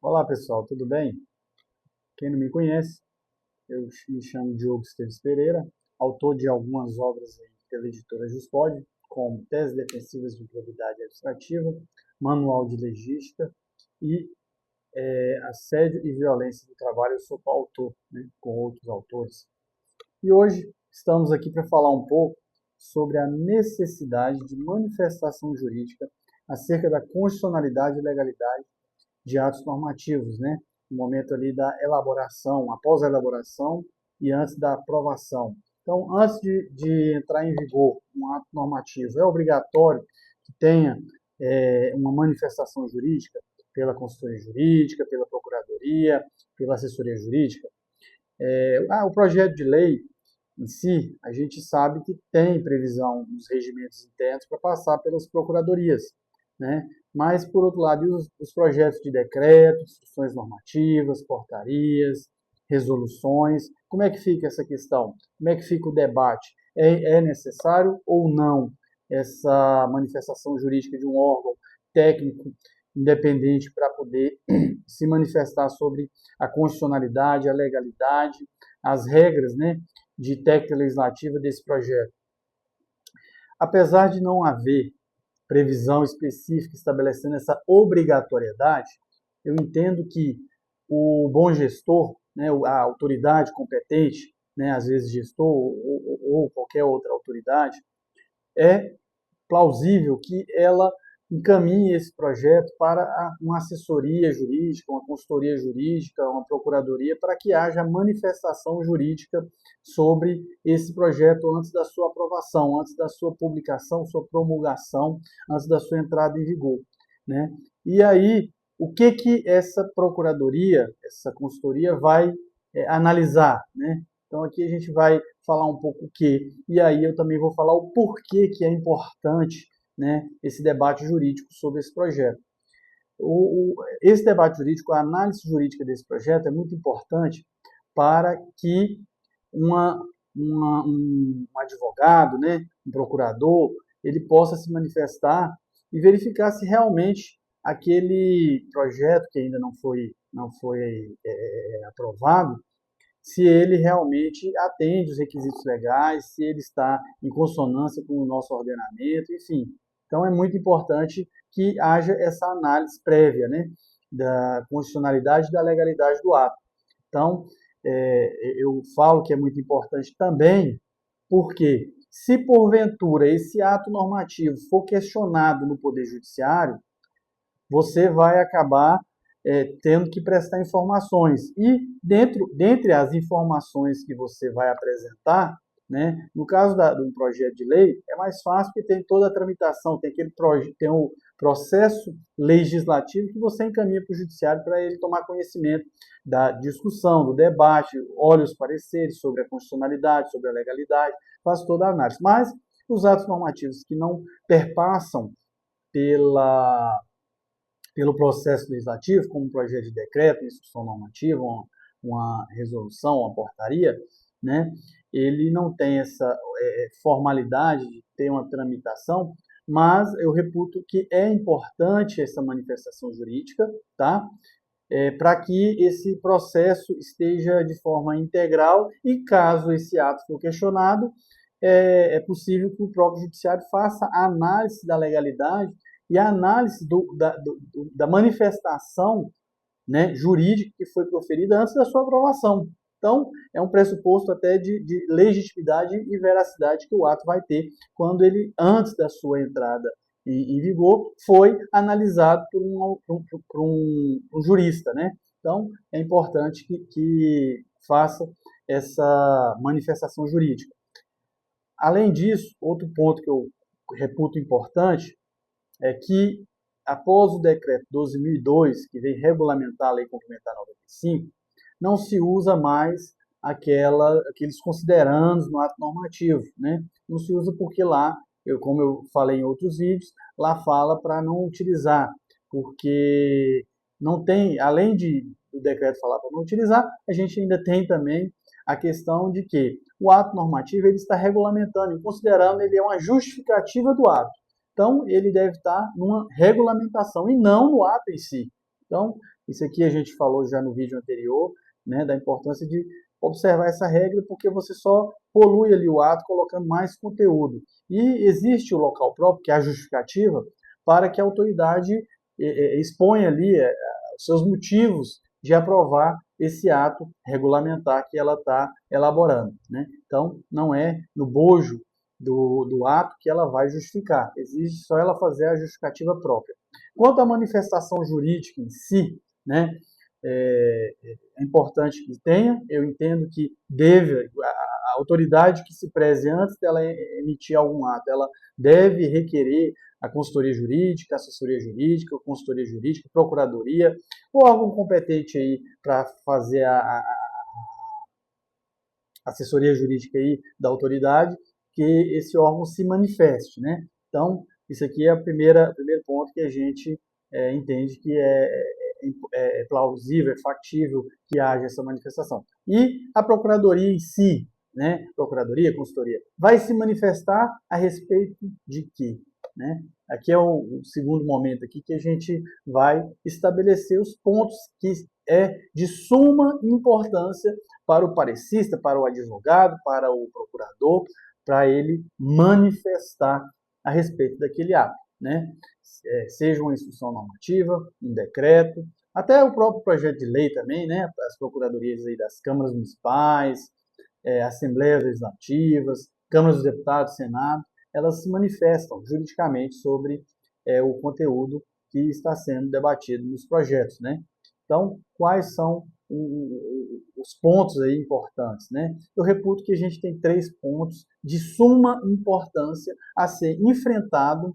Olá pessoal, tudo bem? Quem não me conhece, eu me chamo Diogo Esteves Pereira, autor de algumas obras aí pela editora Juspod, como Teses Defensivas de Improbidade Administrativa, Manual de Legística e Assédio e Violência do Trabalho. Eu sou coautor, né, com outros autores. E hoje estamos aqui para falar um pouco sobre a necessidade de manifestação jurídica acerca da constitucionalidade e legalidade de atos normativos, né? No momento ali da elaboração, após a elaboração e antes da aprovação. Então, antes de entrar em vigor um ato normativo, é obrigatório que tenha uma manifestação jurídica pela consultoria jurídica, pela procuradoria, pela assessoria jurídica. O projeto de lei em si, a gente sabe que tem previsão nos regimentos internos para passar pelas procuradorias, né? Mas, por outro lado, os projetos de decreto, instruções normativas, portarias, resoluções, como é que fica essa questão? Como é que fica o debate? É necessário ou não essa manifestação jurídica de um órgão técnico independente para poder se manifestar sobre a constitucionalidade, a legalidade, as regras, né, de técnica legislativa desse projeto? Apesar de não haver previsão específica estabelecendo essa obrigatoriedade, eu entendo que o bom gestor, né, a autoridade competente, né, às vezes gestor ou qualquer outra autoridade, é plausível que ela encaminhe esse projeto para uma assessoria jurídica, uma consultoria jurídica, uma procuradoria, para que haja manifestação jurídica sobre esse projeto antes da sua aprovação, antes da sua publicação, sua promulgação, antes da sua entrada em vigor, né? E aí, o que essa procuradoria, essa consultoria vai analisar, né? Então aqui a gente vai falar um pouco o que, e aí eu também vou falar o porquê que é importante, né, esse debate jurídico sobre esse projeto. Esse debate jurídico, a análise jurídica desse projeto é muito importante para que um advogado, né, um procurador, ele possa se manifestar e verificar se realmente aquele projeto que ainda não foi aprovado, se ele realmente atende os requisitos legais, se ele está em consonância com o nosso ordenamento, enfim. Então, é muito importante que haja essa análise prévia, né, da constitucionalidade e da legalidade do ato. Então, eu falo que é muito importante também, porque se porventura esse ato normativo for questionado no Poder Judiciário, você vai acabar tendo que prestar informações. E dentre as informações que você vai apresentar, né, no caso de um projeto de lei, é mais fácil porque tem toda a tramitação, tem o processo legislativo que você encaminha para o judiciário para ele tomar conhecimento da discussão, do debate, olha os pareceres sobre a constitucionalidade, sobre a legalidade, faz toda a análise. Mas os atos normativos que não perpassam pela pelo processo legislativo, como um projeto de decreto, instrução normativa, uma resolução, uma portaria, né? Ele não tem essa formalidade de ter uma tramitação, mas eu reputo que é importante essa manifestação jurídica, tá? Para que esse processo esteja de forma integral e, caso esse ato for questionado, é possível que o próprio judiciário faça a análise da legalidade e a análise da manifestação, né, jurídica que foi proferida antes da sua aprovação. Então, é um pressuposto até de legitimidade e veracidade que o ato vai ter quando ele, antes da sua entrada em vigor, foi analisado por um jurista, né? Então, é importante que faça essa manifestação jurídica. Além disso, outro ponto que eu reputo importante é que, após o decreto 12.002, que vem regulamentar a Lei Complementar 95, não se usa mais aqueles considerandos no ato normativo, né? Não se usa porque lá, como eu falei em outros vídeos, lá fala para não utilizar, porque não tem, além do decreto falar para não utilizar, a gente ainda tem também a questão de que o ato normativo ele está regulamentando, e considerando ele é uma justificativa do ato. Então, ele deve estar numa regulamentação e não no ato em si. Então, isso aqui a gente falou já no vídeo anterior, né, da importância de observar essa regra, porque você só polui ali o ato colocando mais conteúdo. E existe o local próprio, que é a justificativa, para que a autoridade exponha ali os seus motivos de aprovar esse ato regulamentar que ela está elaborando, né? Então, não é no bojo do ato que ela vai justificar, exige só ela fazer a justificativa própria. Quanto à manifestação jurídica em si, né, é importante que tenha, eu entendo que deve, a autoridade que se preze antes dela emitir algum ato, ela deve requerer a consultoria jurídica, assessoria jurídica, consultoria jurídica, procuradoria, ou órgão competente aí para fazer a assessoria jurídica aí da autoridade, que esse órgão se manifeste, né? Então, isso aqui é o primeiro ponto que a gente entende que é plausível, é factível que haja essa manifestação. E a Procuradoria em si, né? Procuradoria, consultoria, vai se manifestar a respeito de quê? Né? Aqui é o segundo momento aqui que a gente vai estabelecer os pontos que é de suma importância para o parecista, para o advogado, para o procurador, para ele manifestar a respeito daquele ato, né? Seja uma instrução normativa, um decreto, até o próprio projeto de lei também, né? As procuradorias aí das câmaras municipais, assembleias legislativas, câmaras dos deputados, senado, elas se manifestam juridicamente sobre o conteúdo que está sendo debatido nos projetos, né? Então, quais são os pontos aí importantes, né? Eu reputo que a gente tem 3 pontos de suma importância a ser enfrentado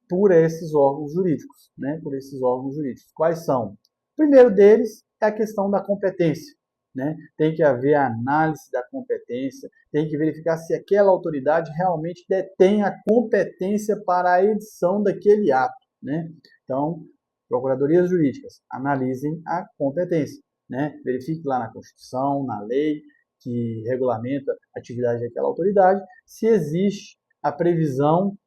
por esses órgãos jurídicos, né? Por esses órgãos jurídicos. Quais são? O primeiro deles é a questão da competência, né? Tem que haver a análise da competência, tem que verificar se aquela autoridade realmente detém a competência para a edição daquele ato, né? Então, procuradorias jurídicas, analisem a competência, né? Verifique lá na Constituição, na lei que regulamenta a atividade daquela autoridade, se existe a previsão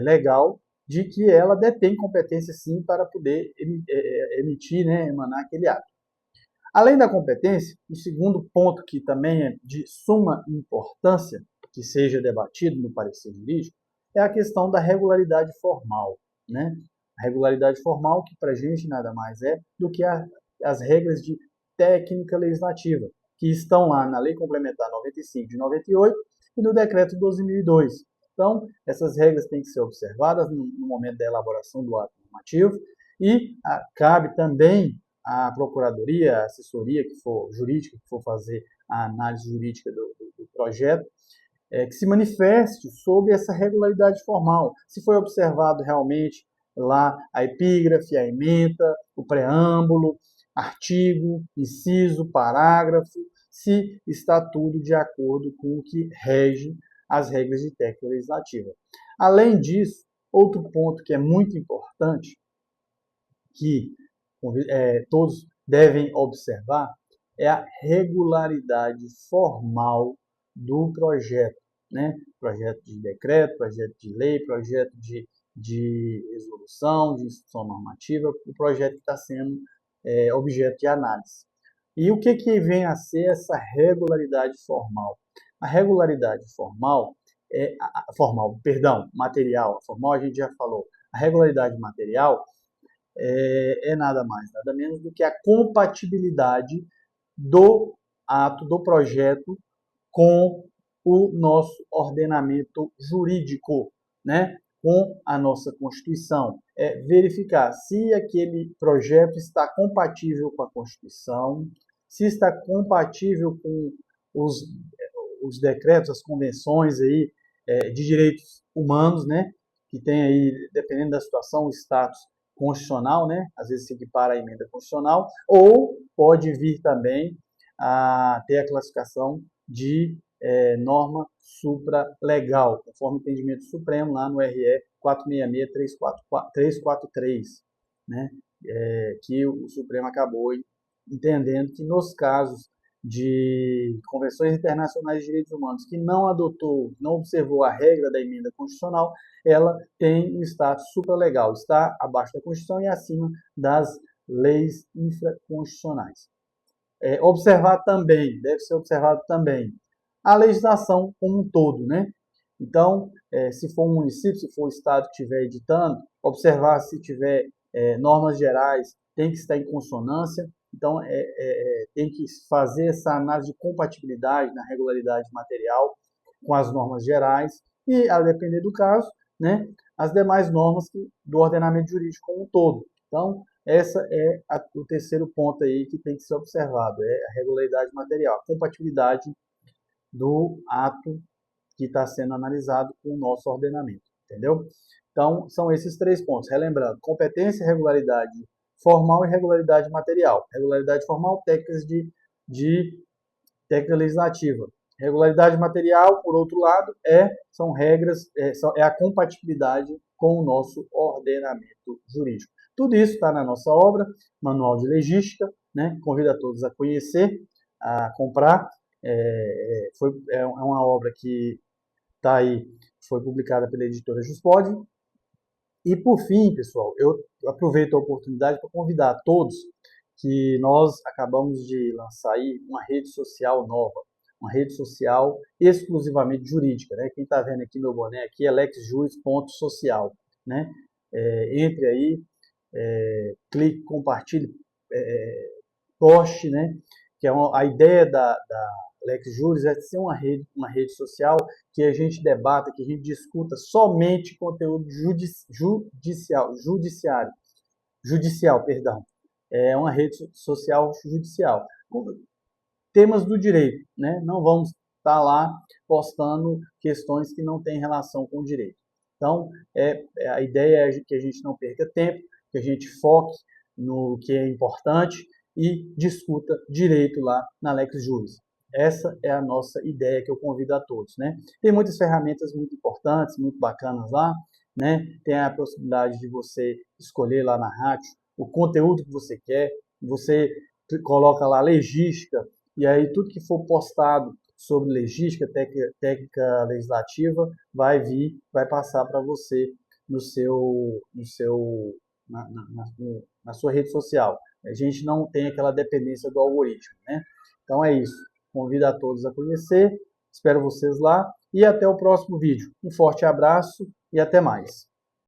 legal de que ela detém competência sim para poder emitir, né, emanar aquele ato. Além da competência, o segundo ponto que também é de suma importância que seja debatido no parecer jurídico é a questão da regularidade formal, né? A regularidade formal que para a gente nada mais é do que as regras de técnica legislativa que estão lá na Lei Complementar 95 de 98 e no Decreto 12.002. Então, essas regras têm que ser observadas no momento da elaboração do ato normativo e cabe também à procuradoria, à assessoria que for jurídica, que for fazer a análise jurídica do projeto, que se manifeste sobre essa regularidade formal. Se foi observado realmente lá a epígrafe, a ementa, o preâmbulo, artigo, inciso, parágrafo, se está tudo de acordo com o que rege as regras de técnica legislativa. Além disso, outro ponto que é muito importante, que todos devem observar, é a regularidade formal do projeto, né? Projeto de decreto, projeto de lei, projeto de resolução, de instrução normativa, o projeto que está sendo objeto de análise. E o que vem a ser essa regularidade formal? A regularidade formal material, formal a gente já falou. A regularidade material é nada mais, nada menos do que a compatibilidade do ato, do projeto com o nosso ordenamento jurídico, né? Com a nossa Constituição. É verificar se aquele projeto está compatível com a Constituição, se está compatível com os, os decretos, as convenções aí, de direitos humanos, né? Que tem aí, dependendo da situação, o status constitucional, né? Às vezes se equipara à emenda constitucional, ou pode vir também a ter a classificação de norma supralegal, conforme o entendimento supremo lá no RE 466-343, né? Que o Supremo acabou entendendo que nos casos de convenções internacionais de direitos humanos que não adotou, não observou a regra da emenda constitucional, ela tem um status supralegal, está abaixo da Constituição e acima das leis infraconstitucionais. Observar também, deve ser observado também, a legislação como um todo, né? Então, se for um município, se for o estado que estiver editando, observar se tiver normas gerais, tem que estar em consonância. Então, tem que fazer essa análise de compatibilidade na regularidade material com as normas gerais e, a depender do caso, né, as demais normas do ordenamento jurídico como um todo. Então, essa é o terceiro ponto aí que tem que ser observado, é a regularidade material, a compatibilidade do ato que está sendo analisado com o nosso ordenamento, entendeu? Então, são esses três pontos. Relembrando, competência, regularidade formal e regularidade material. Regularidade formal, de técnica legislativa. Regularidade material, por outro lado, são regras, é a compatibilidade com o nosso ordenamento jurídico. Tudo isso está na nossa obra, Manual de Legística, né? Convido a todos a conhecer, a comprar. É uma obra que está aí, foi publicada pela editora Juspod. E por fim, pessoal, eu aproveito a oportunidade para convidar a todos que nós acabamos de lançar aí uma rede social nova, uma rede social exclusivamente jurídica, né? Quem está vendo aqui meu boné aqui é lexjuris.social, né? Entre aí, clique, compartilhe, poste, né? Que a ideia da LexJuris é ser uma rede social que a gente debata, que a gente discuta somente conteúdo judicial, perdão. É uma rede social judicial. Temas do direito, né? Não vamos estar lá postando questões que não têm relação com o direito. Então, a ideia é que a gente não perca tempo, que a gente foque no que é importante e discuta direito lá na LexJuris. Essa é a nossa ideia que eu convido a todos, né? Tem muitas ferramentas muito importantes, muito bacanas lá, né? Tem a possibilidade de você escolher lá na rádio o conteúdo que você quer, você coloca lá legística, e aí tudo que for postado sobre legística, técnica legislativa, vai passar para você na sua rede social. A gente não tem aquela dependência do algoritmo, né? Então é isso. Convido a todos a conhecer, espero vocês lá e até o próximo vídeo. Um forte abraço e até mais.